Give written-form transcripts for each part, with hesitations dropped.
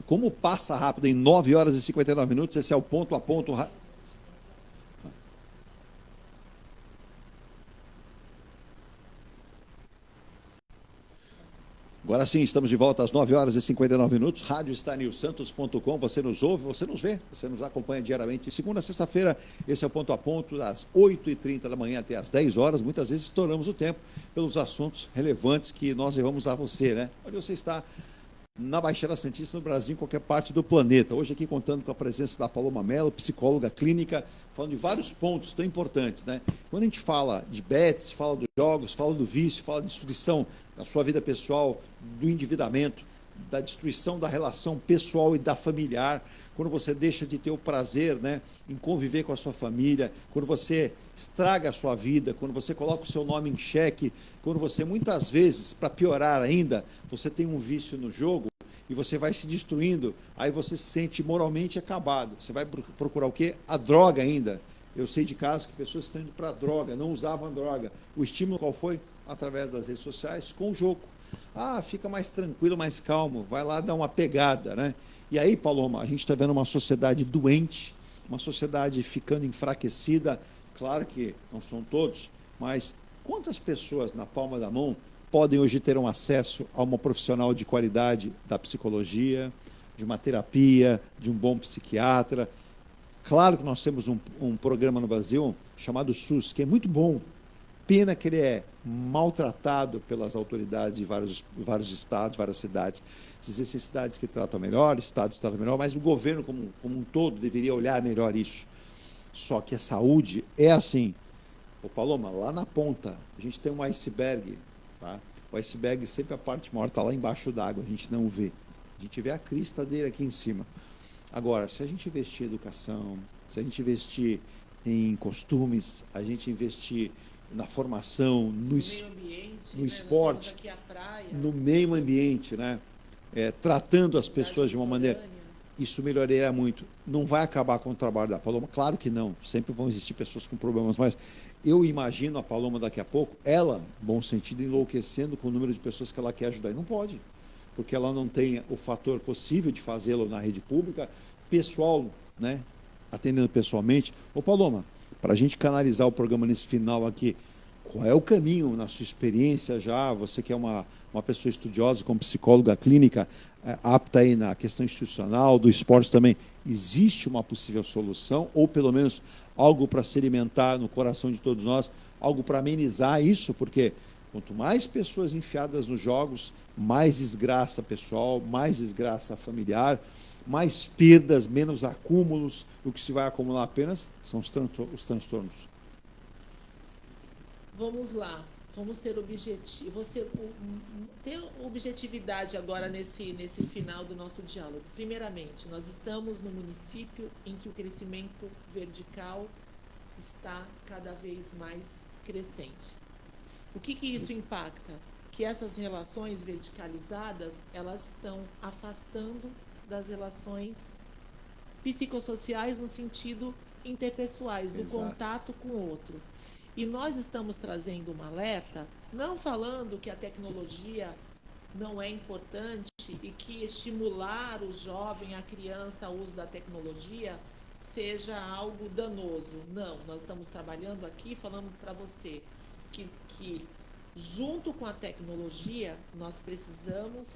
Como passa rápido, em 9 horas e 59 minutos, esse é o ponto a ponto. Agora sim, estamos de volta às 9 horas e 59 minutos. Rádio Estanilsantos.com. Você nos ouve, você nos vê, você nos acompanha diariamente. Segunda a sexta-feira, esse é o ponto a ponto, das 8h30 da manhã até às 10 horas. Muitas vezes estouramos o tempo pelos assuntos relevantes que nós levamos a você, né? Onde você está, na Baixada Santista, no Brasil, em qualquer parte do planeta. Hoje aqui contando com a presença da Paloma Mello, psicóloga clínica, falando de vários pontos tão importantes, né? Quando a gente fala de bets, fala dos jogos, fala do vício, fala de destruição da sua vida pessoal, do endividamento, da destruição da relação pessoal e da familiar, quando você deixa de ter o prazer, né, em conviver com a sua família, quando você estraga a sua vida, quando você coloca o seu nome em xeque, quando você, muitas vezes, para piorar ainda, você tem um vício no jogo e você vai se destruindo, aí você se sente moralmente acabado. Você vai procurar o quê? A droga ainda. Eu sei de casos que pessoas estão indo para a droga, não usavam droga. O estímulo qual foi? Através das redes sociais, com o jogo. Ah, fica mais tranquilo, mais calmo, vai lá dar uma pegada, né? E aí, Paloma, a gente está vendo uma sociedade doente, uma sociedade ficando enfraquecida. Claro que não são todos, mas quantas pessoas na palma da mão podem hoje ter um acesso a uma profissional de qualidade da psicologia, de uma terapia, de um bom psiquiatra? Claro que nós temos um programa no Brasil chamado SUS, que é muito bom. Pena que ele é maltratado pelas autoridades de vários estados, várias cidades. Existem cidades que tratam melhor, estados que tratam melhor, mas o governo como um todo deveria olhar melhor isso. Só que a saúde é assim. Ô Paloma, lá na ponta, a gente tem um iceberg, tá? O iceberg sempre a parte maior está lá embaixo d'água, a gente não vê. A gente vê a crista dele aqui em cima. Agora, se a gente investir em educação, se a gente investir em costumes, a gente investir na formação, no ambiente, no né? esporte, Aqui a praia, no meio ambiente, né? Tratando as pessoas de uma maneira, isso melhoraria muito. Não vai acabar com o trabalho da Paloma? Claro que não. Sempre vão existir pessoas com problemas, mas eu imagino a Paloma daqui a pouco, ela, bom sentido, enlouquecendo com o número de pessoas que ela quer ajudar. E não pode, porque ela não tem o fator possível de fazê-lo na rede pública, pessoal, né? Atendendo pessoalmente. Ô Paloma, para a gente canalizar o programa nesse final aqui, qual é o caminho, na sua experiência já, você que é uma pessoa estudiosa, como psicóloga clínica, apta aí na questão institucional, do esporte também, existe uma possível solução, ou pelo menos algo para se alimentar no coração de todos nós, algo para amenizar isso, porque quanto mais pessoas enfiadas nos jogos, mais desgraça pessoal, mais desgraça familiar, mais perdas, menos acúmulos, o que se vai acumular apenas são os transtornos. Vamos lá, vamos ter objetivo, ter objetividade agora nesse final do nosso diálogo. Primeiramente, nós estamos no município em que o crescimento vertical está cada vez mais crescente. O que isso impacta? Que essas relações verticalizadas, elas estão afastando das relações psicossociais no sentido interpessoais, do Exato. contato com o outro. E nós estamos trazendo um alerta, não falando que a tecnologia não é importante e que estimular o jovem, a criança, ao uso da tecnologia seja algo danoso. Não, nós estamos trabalhando aqui, falando para você que junto com a tecnologia, nós precisamos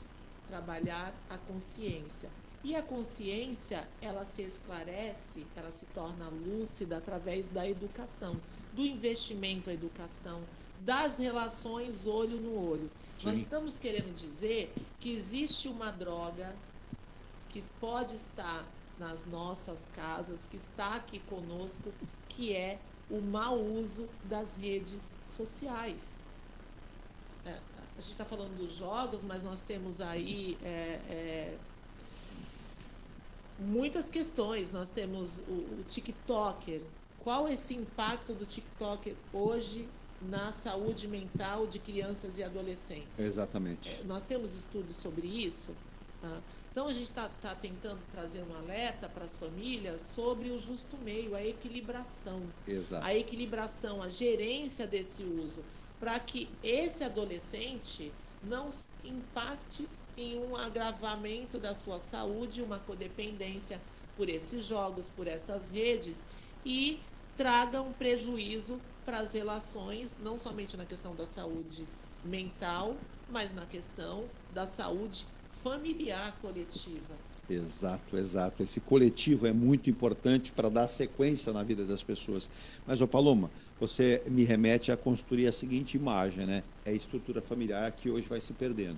trabalhar a consciência. E a consciência, ela se esclarece, ela se torna lúcida através da educação, do investimento à educação, das relações olho no olho. Sim. Nós estamos querendo dizer que existe uma droga que pode estar nas nossas casas, que está aqui conosco, que é o mau uso das redes sociais. A gente está falando dos jogos, mas nós temos aí muitas questões. Nós temos o TikToker. Qual é esse impacto do TikToker hoje na saúde mental de crianças e adolescentes? Exatamente. Nós temos estudos sobre isso. Tá? Então, a gente está tentando trazer um alerta para as famílias sobre o justo meio, a equilibração. Exato. A equilibração, a gerência desse uso, para que esse adolescente não impacte em um agravamento da sua saúde, uma codependência por esses jogos, por essas redes, e traga um prejuízo para as relações, não somente na questão da saúde mental, mas na questão da saúde familiar coletiva. Exato, exato. Esse coletivo é muito importante para dar sequência na vida das pessoas. Mas, ô Paloma, você me remete a construir a seguinte imagem, né? É a estrutura familiar que hoje vai se perdendo.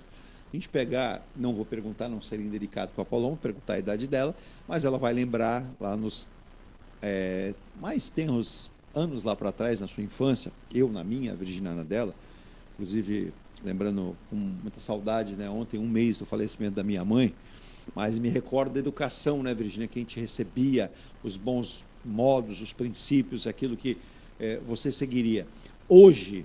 A gente pegar, não vou perguntar, não seria indelicado com a Paloma, perguntar a idade dela, mas ela vai lembrar lá nos mais tenros anos lá para trás, na sua infância, eu na minha, a Virginia na dela, inclusive lembrando com muita saudade, né? Ontem, 1 mês do falecimento da minha mãe, mas me recordo da educação, né, Virginia, que a gente recebia, os bons modos, os princípios, aquilo que você seguiria. Hoje,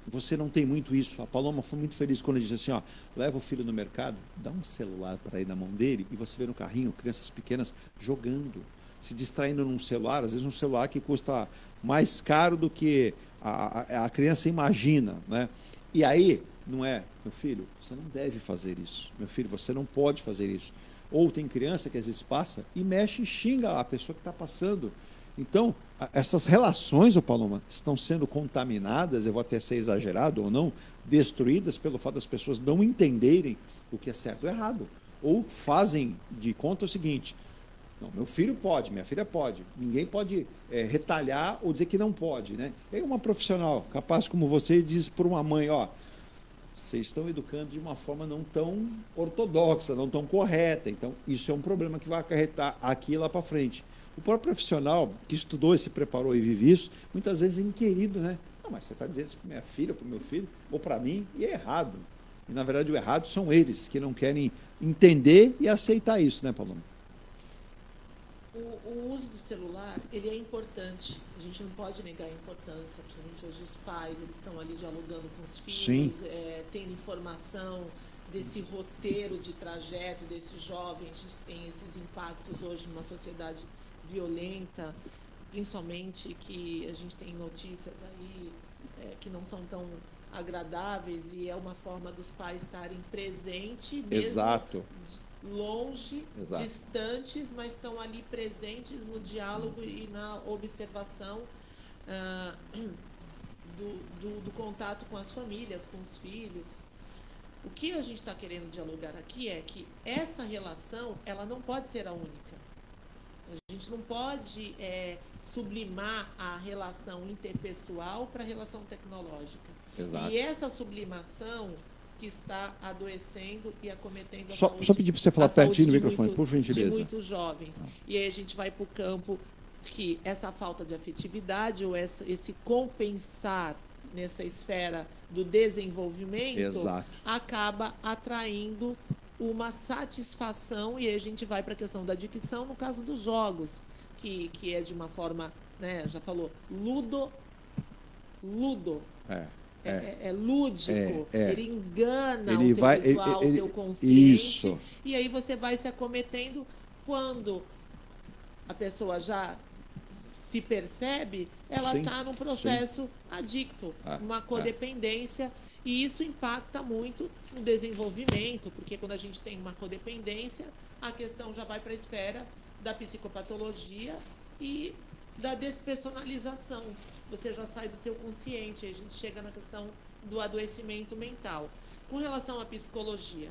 você não tem muito isso. A Paloma foi muito feliz quando ele disse assim, ó, leva o filho no mercado, dá um celular para ir na mão dele e você vê no carrinho crianças pequenas jogando, se distraindo num celular, às vezes um celular que custa mais caro do que a criança imagina, né? E aí, não é, meu filho, você não deve fazer isso. Meu filho, você não pode fazer isso. Ou tem criança que às vezes passa e mexe e xinga a pessoa que está passando. Então, essas relações, ô Paloma, estão sendo contaminadas, eu vou até ser exagerado ou não, destruídas pelo fato das pessoas não entenderem o que é certo ou errado. Ou fazem de conta o seguinte, não, meu filho pode, minha filha pode, ninguém pode retalhar ou dizer que não pode, né? E aí uma profissional capaz como você diz para uma mãe, ó, vocês estão educando de uma forma não tão ortodoxa, não tão correta. Então, isso é um problema que vai acarretar aqui e lá para frente. O próprio profissional que estudou, se preparou e vive isso, muitas vezes é inquirido, né? Não, mas você está dizendo isso para minha filha, para o meu filho, ou para mim, e é errado. E, na verdade, o errado são eles, que não querem entender e aceitar isso, né, Paloma? O uso do celular, ele é importante. A gente não pode negar a importância. Principalmente hoje os pais, eles estão ali dialogando com os filhos, tendo informação desse roteiro de trajeto desse jovem. A gente tem esses impactos hoje numa sociedade violenta, principalmente que a gente tem notícias aí que não são tão agradáveis e é uma forma dos pais estarem presentes mesmo. Exato. Longe, Exato. distantes, mas estão ali presentes no diálogo e na observação do contato com as famílias, com os filhos. O que a gente está querendo dialogar aqui é que essa relação, ela não pode ser a única. A gente não pode sublimar a relação interpessoal para a relação tecnológica. Exato. E essa sublimação que está adoecendo e acometendo a só saúde. Só pedir para você falar pertinho do microfone, por gentileza. De muitos jovens. E aí a gente vai para o campo que essa falta de afetividade ou esse compensar nessa esfera do desenvolvimento Exato. acaba atraindo uma satisfação, e aí a gente vai para a questão da adicção no caso dos jogos, que é de uma forma, né, já falou, ludo. É lúdico, ele engana o teu visual, o teu consciente. Isso. E aí você vai se acometendo quando a pessoa já se percebe, ela está num processo adicto, uma codependência, e isso impacta muito no desenvolvimento, porque quando a gente tem uma codependência, a questão já vai para a esfera da psicopatologia e da despersonalização. Você já sai do teu consciente, aí a gente chega na questão do adoecimento mental. Com relação à psicologia,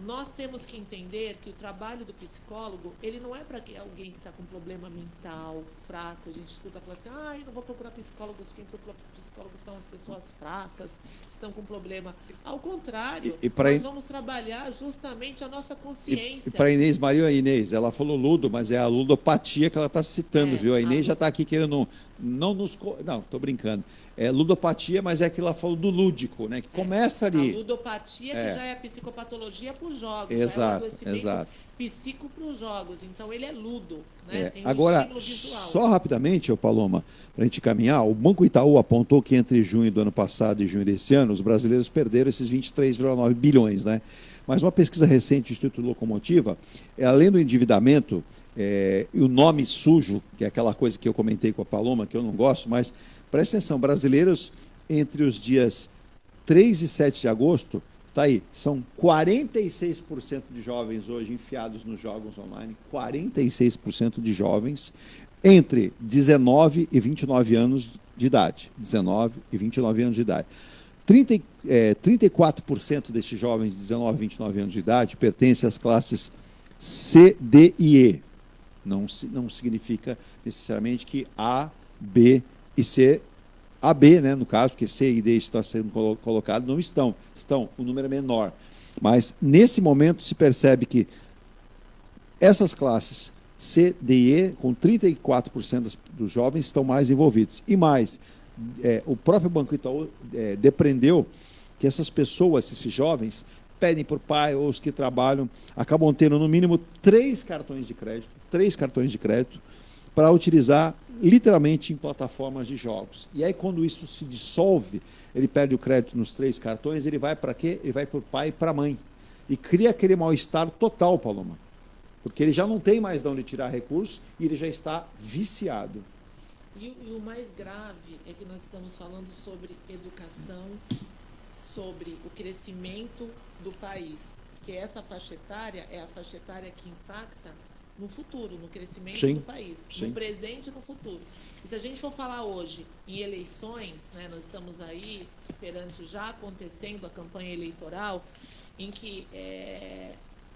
nós temos que entender que o trabalho do psicólogo, ele não é para alguém que está com problema mental, fraco. A gente escuta falar assim, eu não vou procurar psicólogos, quem procura psicólogos são as pessoas fracas, estão com problema. Ao contrário, nós vamos trabalhar justamente a nossa consciência. E para Inês Maria, Inês, ela falou ludo, mas é a ludopatia que ela está citando, viu? A Inês já está aqui querendo não, estou brincando. É ludopatia, mas é que ela falou do lúdico, né? Que começa ali. A ludopatia que já é a psicopatologia para os jogos. Exato, exato. Psico para os jogos. Então, ele é ludo. Né? Tem Agora, só rapidamente, Paloma, para a gente caminhar, o Banco Itaú apontou que entre junho do ano passado e junho desse ano, os brasileiros perderam esses 23,9 bilhões, né? Mas uma pesquisa recente do Instituto Locomotiva, além do endividamento, e o nome sujo, que é aquela coisa que eu comentei com a Paloma, que eu não gosto, mas presta atenção, brasileiros entre os dias 3 e 7 de agosto Tá aí, são 46% de jovens hoje enfiados nos jogos online, 46% de jovens entre 19 e 29 anos de idade. 19 e 29 anos de idade. 34% desses jovens de 19 e 29 anos de idade pertencem às classes C, D e E. Não significa necessariamente que A, B e C, A, B, né, no caso, porque C e D estão sendo colocados, não estão. Estão, o número é menor. Mas, nesse momento, se percebe que essas classes C, D e E, com 34% dos jovens, estão mais envolvidos. E mais, o próprio Banco Itaú depreendeu que essas pessoas, esses jovens, pedem por pai ou os que trabalham, acabam tendo no mínimo 3 cartões de crédito para utilizar literalmente em plataformas de jogos. E aí, quando isso se dissolve, ele perde o crédito nos 3 cartões, ele vai para quê? Ele vai para o pai e para a mãe. E cria aquele mal-estar total, Paloma. Porque ele já não tem mais de onde tirar recursos e ele já está viciado. E o mais grave é que nós estamos falando sobre educação, sobre o crescimento do país. Porque essa faixa etária é a faixa etária que impacta no futuro, no crescimento do país, no presente e no futuro. E se a gente for falar hoje em eleições, né, nós estamos aí perante já acontecendo a campanha eleitoral, em que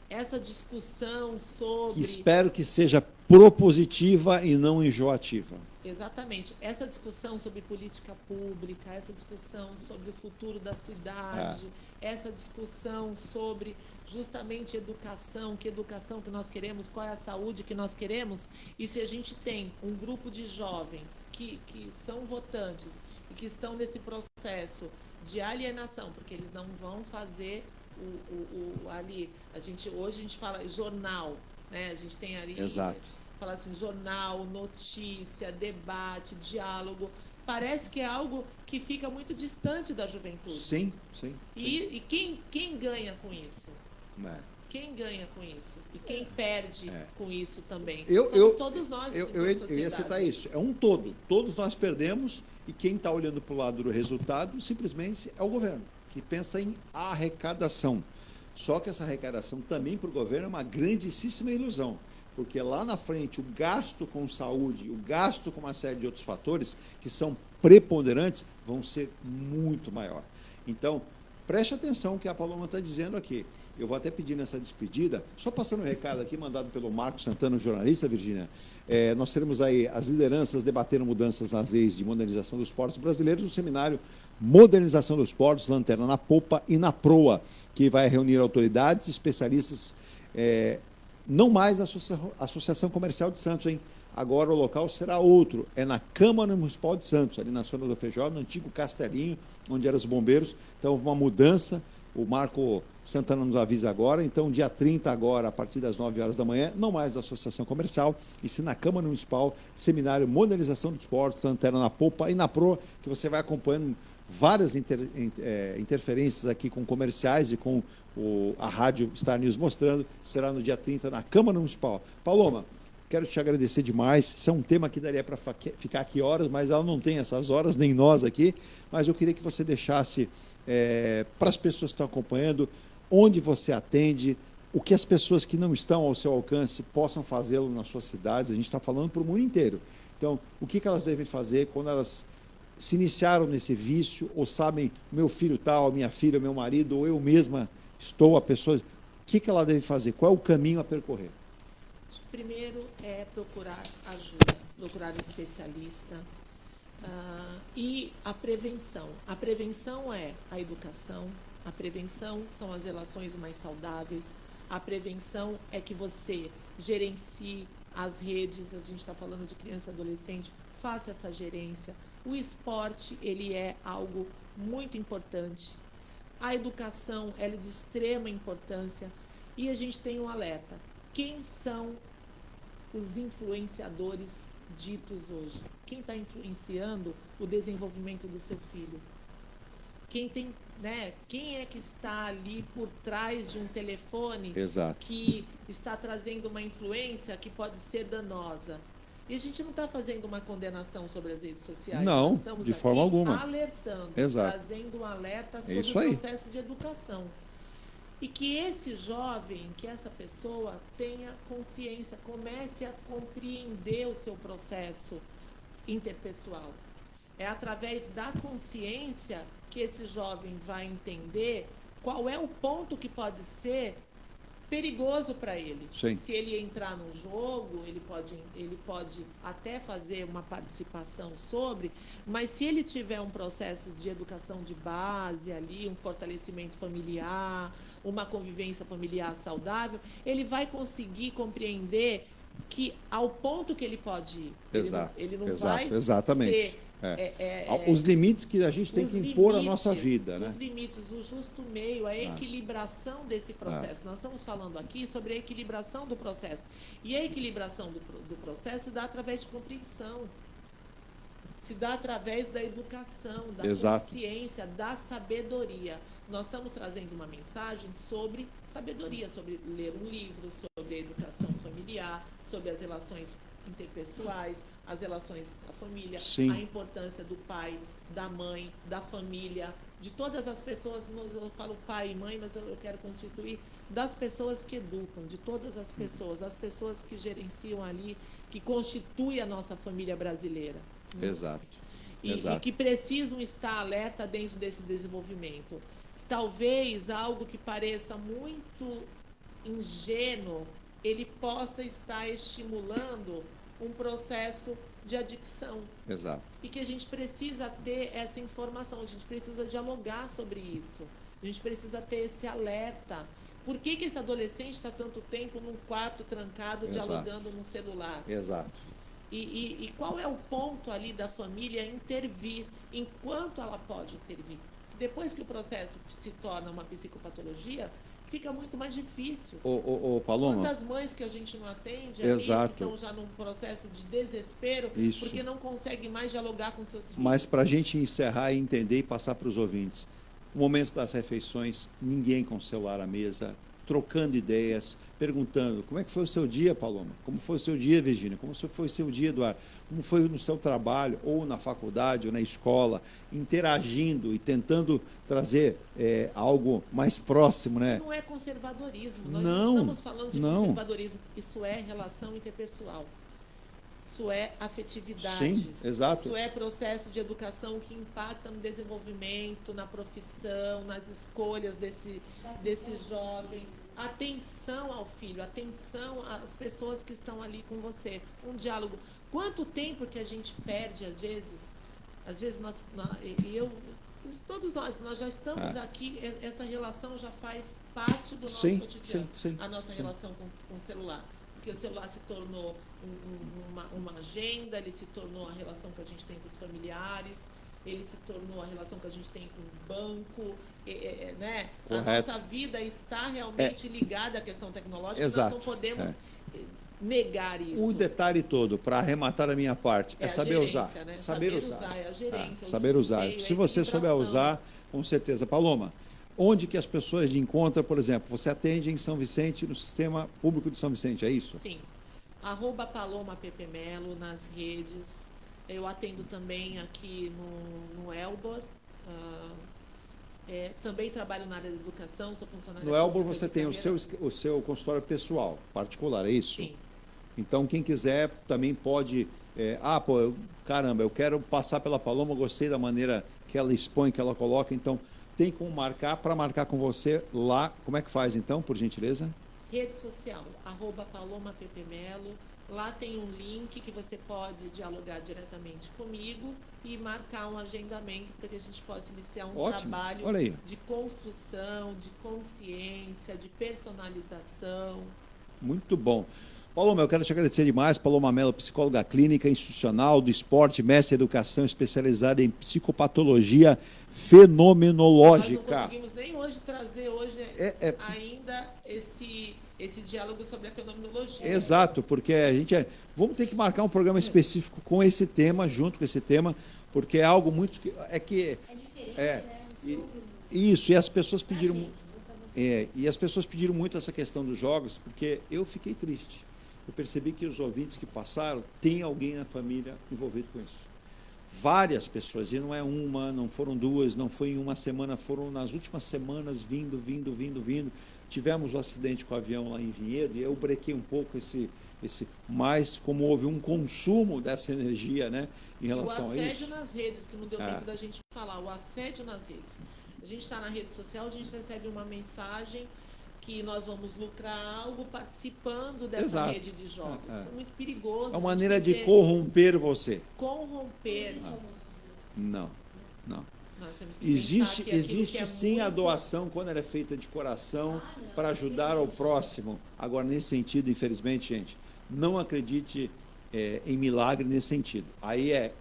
essa discussão sobre... Que espero que seja propositiva e não enjoativa. Exatamente. Essa discussão sobre política pública, essa discussão sobre o futuro da cidade, essa discussão sobre justamente educação, que educação que nós queremos, qual é a saúde que nós queremos, e se a gente tem um grupo de jovens que são votantes e que estão nesse processo de alienação, porque eles não vão fazer ali, hoje a gente fala jornal, né? A gente tem ali... Exato. Fala assim, jornal, notícia, debate, diálogo. Parece que é algo que fica muito distante da juventude. Sim. E quem ganha com isso? Quem ganha com isso? E quem perde com isso também? Somos todos nós. Eu ia citar isso. É um todo. Todos nós perdemos e quem está olhando para o lado do resultado simplesmente é o governo, que pensa em arrecadação. Só que essa arrecadação também para o governo é uma grandíssima ilusão. Porque lá na frente o gasto com saúde, o gasto com uma série de outros fatores que são preponderantes vão ser muito maior. Então, preste atenção no que a Paloma está dizendo aqui. Eu vou até pedir nessa despedida, só passando um recado aqui, mandado pelo Marcos Santana, jornalista, Virgínia. Nós teremos aí as lideranças debatendo mudanças nas leis de modernização dos portos brasileiros no seminário Modernização dos Portos, Lanterna na Popa e na Proa, que vai reunir autoridades, especialistas... não mais a Associação Comercial de Santos, hein? Agora o local será outro, é na Câmara Municipal de Santos, ali na zona do Feijó, no antigo Castelinho, onde eram os bombeiros. Então, uma mudança, o Marco Santana nos avisa agora, então, dia 30 agora, a partir das 9 horas da manhã, não mais da Associação Comercial, e sim na Câmara Municipal, Seminário Modernização dos Portos, Lanterna na Popa e na Proa, que você vai acompanhando várias interferências aqui com comerciais e com a Rádio Star News mostrando, será no dia 30 na Câmara Municipal. Paloma, quero te agradecer demais, isso é um tema que daria para ficar aqui horas, mas ela não tem essas horas, nem nós aqui, mas eu queria que você deixasse para as pessoas que estão acompanhando, onde você atende, o que as pessoas que não estão ao seu alcance possam fazê-lo nas suas cidades, a gente está falando para o mundo inteiro. Então, o que elas devem fazer quando elas se iniciaram nesse vício, ou sabem, meu filho tal, minha filha, meu marido, ou eu mesma estou, a pessoa, o que ela deve fazer? Qual é o caminho a percorrer? Primeiro é procurar ajuda, procurar um especialista e a prevenção. A prevenção é a educação, a prevenção são as relações mais saudáveis, a prevenção é que você gerencie as redes, a gente está falando de criança e adolescente, faça essa gerência. O esporte, ele é algo muito importante. A educação, ela é de extrema importância. E a gente tem um alerta. Quem são os influenciadores ditos hoje? Quem está influenciando o desenvolvimento do seu filho? Quem é que está ali por trás de um telefone que está trazendo uma influência que pode ser danosa? E a gente não está fazendo uma condenação sobre as redes sociais. Não, nós estamos de forma alguma. Alertando, trazendo um alerta sobre o processo de educação. E que esse jovem, que essa pessoa tenha consciência, comece a compreender o seu processo interpessoal. É através da consciência que esse jovem vai entender qual é o ponto que pode ser perigoso para ele. Sim. Se ele entrar no jogo, ele pode até fazer uma participação sobre, mas se ele tiver um processo de educação de base ali, um fortalecimento familiar, uma convivência familiar saudável, ele vai conseguir compreender que ao ponto que ele pode ir. Exato. Ele não Exato, vai exatamente. ser... Os limites que a gente tem que impor à nossa vida, né? Os limites, o justo meio, a equilibração desse processo. Nós estamos falando aqui sobre a equilibração do processo. E a equilibração do processo se dá através de compreensão. Se dá através da educação, da consciência, da sabedoria. Nós estamos trazendo uma mensagem sobre sabedoria, sobre ler um livro, sobre a educação familiar, sobre as relações interpessoais, as relações da família, Sim. A importância do pai, da mãe, da família, de todas as pessoas, eu falo pai e mãe, mas eu quero constituir das pessoas que educam, de todas as pessoas, das pessoas que gerenciam ali, que constituem a nossa família brasileira. Exato. E que precisam estar alerta dentro desse desenvolvimento. Talvez algo que pareça muito ingênuo, ele possa estar estimulando um processo de adicção. Exato. E que a gente precisa ter essa informação, a gente precisa dialogar sobre isso. A gente precisa ter esse alerta. Por que esse adolescente está tanto tempo num quarto trancado, dialogando no celular? Exato. E qual é o ponto ali da família intervir, enquanto ela pode intervir? Depois que o processo se torna uma psicopatologia, fica muito mais difícil. Paloma. Quantas mães que a gente não atende, Exato. que estão já num processo de desespero, porque não conseguem mais dialogar com seus filhos. Mas para a gente encerrar e entender e passar para os ouvintes, o momento das refeições, ninguém com o celular à mesa, trocando ideias, perguntando como é que foi o seu dia, Paloma? Como foi o seu dia, Virgínia? Como foi o seu dia, Eduardo? Como foi no seu trabalho, ou na faculdade, ou na escola, interagindo e tentando trazer algo mais próximo, né? Não é conservadorismo, nós não estamos falando de conservadorismo, isso é relação interpessoal. Isso é afetividade. Sim, exato. Isso é processo de educação que impacta no desenvolvimento, na profissão, nas escolhas desse jovem. Atenção ao filho, atenção às pessoas que estão ali com você. Um diálogo. Quanto tempo que a gente perde, às vezes todos nós já estamos aqui, essa relação já faz parte do nosso cotidiano. Sim, a nossa relação com o celular. Porque o celular se tornou uma agenda, ele se tornou a relação que a gente tem com os familiares, ele se tornou a relação que a gente tem com o banco, né? A nossa vida está realmente ligada à questão tecnológica, Exato. nós não podemos negar isso. O detalhe todo, para arrematar a minha parte, é saber gerência, usar. Né? Saber usar. É a gerência. Saber usar. Se você souber usar, com certeza. Paloma, onde que as pessoas lhe encontram, por exemplo, você atende em São Vicente, no Sistema Público de São Vicente, é isso? Sim. @PalomaPPMelo nas redes. Eu atendo também aqui no Elbor. Também trabalho na área da educação, sou funcionária. No Elbor você tem o seu consultório pessoal, particular, é isso? Sim. Então, quem quiser também pode... caramba, eu quero passar pela Paloma, gostei da maneira que ela expõe, que ela coloca, então... Tem como marcar, para marcar com você lá, como é que faz então, por gentileza? Rede social, @PalomaPPMelo, lá tem um link que você pode dialogar diretamente comigo e marcar um agendamento para que a gente possa iniciar um trabalho de construção, de consciência, de personalização. Muito bom. Paloma, eu quero te agradecer demais. Paloma Mello, psicóloga clínica institucional do esporte, mestre em educação especializada em psicopatologia fenomenológica. Nós não conseguimos nem hoje trazer ainda esse diálogo sobre a fenomenologia. Exato, porque a gente vamos ter que marcar um programa específico com esse tema, junto com esse tema, porque é algo muito... É diferente, né? Isso, e as pessoas pediram... e as pessoas pediram muito essa questão dos jogos, porque eu fiquei triste. Eu percebi que os ouvintes que passaram, tem alguém na família envolvido com isso. várias pessoas, e não é uma, não foram duas, não foi em uma semana, foram nas últimas semanas vindo. Tivemos um acidente com o avião lá em Vinhedo, e eu brequei um pouco mas como houve um consumo dessa energia, né, em relação a isso. O assédio nas redes, que não deu tempo da gente falar, o assédio nas redes. A gente está na rede social, a gente recebe uma mensagem que nós vamos lucrar algo participando dessa rede de jogos. É muito perigoso. É uma maneira de corromper você. Corromper. Não. Nós temos que Existe sim muito... a doação quando ela é feita de coração para ajudar ao próximo. Agora, nesse sentido, infelizmente, gente, não acredite em milagre nesse sentido. Aí é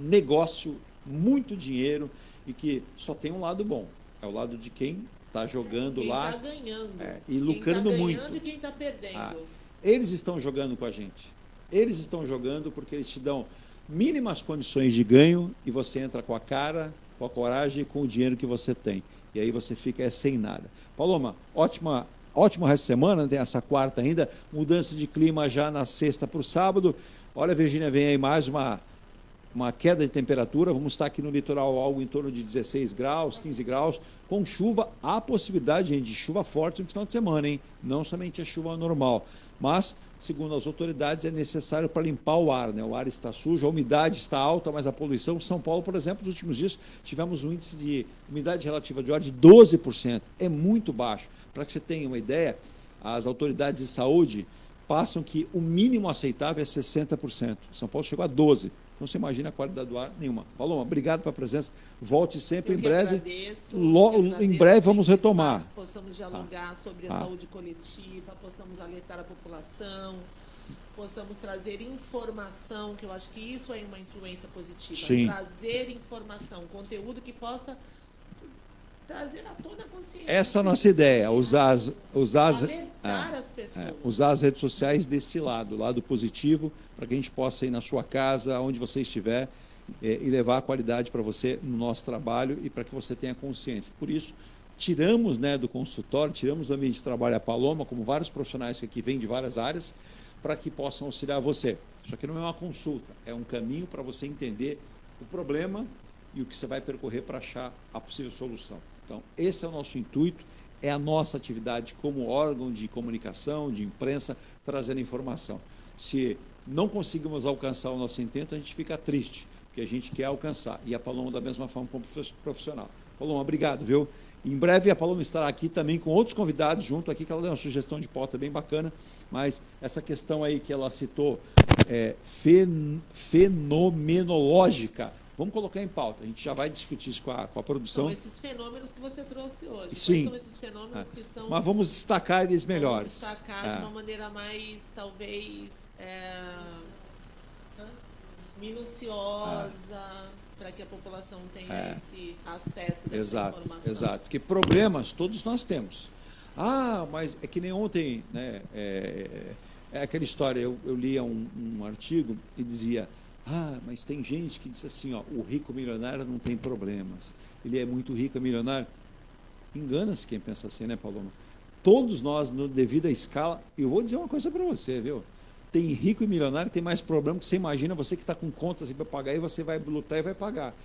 negócio, muito dinheiro e que só tem um lado bom. É o lado de quem está jogando lá. Quem está ganhando. E lucrando quem tá muito. Ganhando e quem está perdendo. Eles estão jogando com a gente. Eles estão jogando porque eles te dão mínimas condições de ganho e você entra com a cara, com a coragem e com o dinheiro que você tem. E aí você fica sem nada. Paloma, ótimo resto de semana, tem essa quarta ainda, mudança de clima já na sexta para o sábado. Olha, Virgínia, vem aí mais uma queda de temperatura, vamos estar aqui no litoral algo em torno de 16 graus, 15 graus, com chuva, há possibilidade, gente, de chuva forte no final de semana, hein? Não somente a chuva normal, mas, segundo as autoridades, é necessário para limpar o ar, né? O ar está sujo, a umidade está alta, mas a poluição, São Paulo, por exemplo, nos últimos dias, tivemos um índice de umidade relativa de ar de 12%, é muito baixo. Para que você tenha uma ideia, as autoridades de saúde passam que o mínimo aceitável é 60%, São Paulo chegou a 12%. Então você imagina a qualidade do ar nenhuma. Paloma, obrigado pela presença. Volte sempre em breve. Em breve vamos retomar. Possamos dialogar sobre a saúde coletiva, possamos alertar a população, possamos trazer informação, que eu acho que isso é uma influência positiva. Sim. Trazer informação, conteúdo que possa trazer à tona a consciência. Essa é a nossa ideia, usar as redes sociais desse lado positivo, para que a gente possa ir na sua casa, onde você estiver, e levar a qualidade para você no nosso trabalho e para que você tenha consciência. Por isso, tiramos, né, do consultório, tiramos do ambiente de trabalho a Paloma, como vários profissionais que aqui vêm de várias áreas, para que possam auxiliar você. Isso aqui não é uma consulta, é um caminho para você entender o problema e o que você vai percorrer para achar a possível solução. Então, esse é o nosso intuito, é a nossa atividade como órgão de comunicação, de imprensa, trazendo informação. Se não conseguimos alcançar o nosso intento, a gente fica triste, porque a gente quer alcançar. E a Paloma da mesma forma como profissional. Paloma, obrigado, viu? Em breve a Paloma estará aqui também com outros convidados junto aqui, que ela deu uma sugestão de pauta bem bacana, mas essa questão aí que ela citou, fenomenológica, vamos colocar em pauta. A gente já vai discutir isso com a produção. São esses fenômenos que você trouxe hoje. Sim. Quais são esses fenômenos que estão... Mas vamos destacar eles melhores. Vamos destacar de uma maneira mais, talvez, minuciosa, para que a população tenha esse acesso dessa informação. Exato. Porque problemas todos nós temos. Mas é que nem ontem, né? É aquela história, eu lia um artigo que dizia... mas tem gente que diz assim, o rico milionário não tem problemas. Ele é muito rico, é milionário. Engana-se quem pensa assim, né, Paloma? Todos nós, devido à escala, eu vou dizer uma coisa para você, viu? Tem rico e milionário, tem mais problema que você imagina, você que está com contas para pagar, e você vai lutar e vai pagar.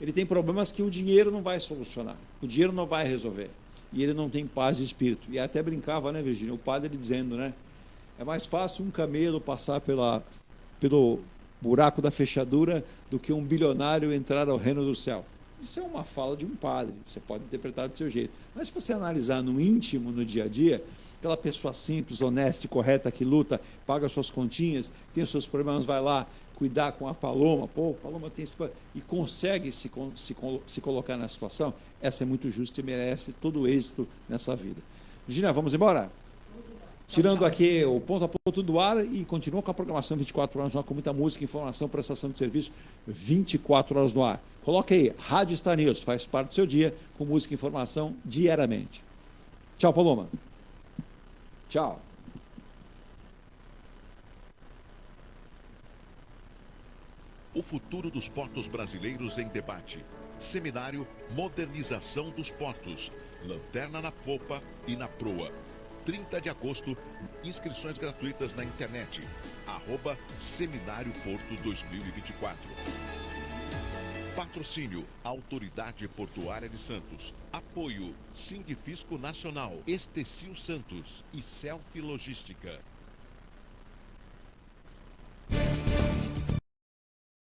Ele tem problemas que o dinheiro não vai solucionar, o dinheiro não vai resolver. E ele não tem paz de espírito. E até brincava, né, Virgínia? O padre dizendo, né? É mais fácil um camelo passar pelo buraco da fechadura do que um bilionário entrar ao reino do céu. Isso é uma fala de um padre, você pode interpretar do seu jeito. Mas se você analisar no íntimo, no dia a dia, aquela pessoa simples, honesta e correta que luta, paga suas continhas, tem os seus problemas, vai lá cuidar com a Paloma, Paloma tem esse... e consegue se colocar na situação, essa é muito justa e merece todo o êxito nessa vida. Gina, vamos embora? Tirando aqui o ponto a ponto do ar e continua com a programação 24 horas no ar, com muita música, informação, prestação de serviço, 24 horas no ar. Coloque aí, Rádio Star News, faz parte do seu dia, com música e informação diariamente. Tchau, Paloma. Tchau. O futuro dos portos brasileiros em debate. Seminário Modernização dos Portos. Lanterna na popa e na proa. 30 de agosto, inscrições gratuitas na internet, @Seminário Porto 2024. Patrocínio: Autoridade Portuária de Santos. Apoio: Sindifisco Nacional, Estecil Santos e Selfie Logística.